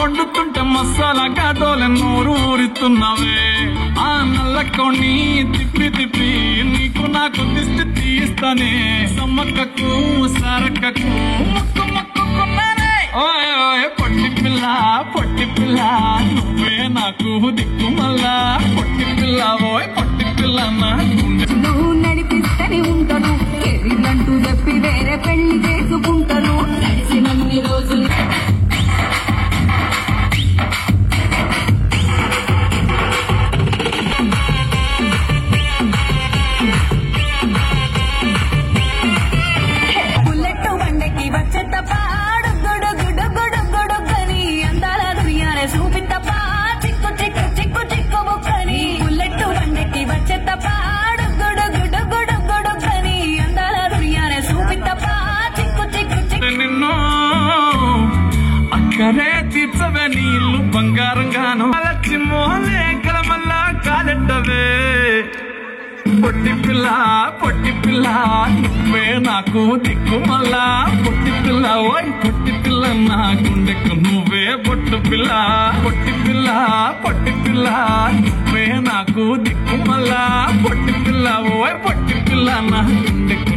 వండుతుంటే మసాలా ఘాటోలే నోరు ఊరిస్తున్నావే ఆ నల్లకోని తిప్పి తిప్పి నీకు నాకు దిష్టి తీస్తానే సమ్మక్కకు సారక్కకు ముక్కు మొక్కుకున్నానే ఓయ్ ఓయ్ పొట్టి పిల్ల నువ్వే నాకు దిక్కు మళ్ళా పొట్టి పిల్ల ఓయ్ పొట్టి పిల్ల నువ్వు నడిపిస్తూనే ఉంటాను కెరీర్లంటూ చెప్పి వేరే పెళ్లి చేసుకుంటాను నడిచినన్ని రోజులు బుల్లెట్ బండకి వచ్చే తప్ప గుడు గుడు గుడు గుడు గని అందాల దుర్యానే చూపి తప్ప చిక్కు చిక్కు చిక్కు చిక్కు బుక్కని బుల్లెట్ బండకి వచ్చే తప్ప గుడు గుడు గుడు గుడు గని అందాల దుర్యానే చూపి తప్ప చిక్కు చిక్కు చిక్కు నిన్ను అక్కడే తీర్చవే నీళ్ళు బంగారంగాను అలచి మోహలే కలమల్లా కాలెట్టవే పొట్టి పిల్ల నువ్వే నాకు దిక్కు మళ్ళా పొట్టి పిల్ల ఓయ్ పొట్టి పిల్ల నా గుండెకు నువ్వే పొట్టు పిల్ల పొట్టి పిల్ల నువ్వే నాకు దిక్కు మళ్ళా పొట్టి పిల్ల ఓయ్ పొట్టి పిల్ల నా గుండెకు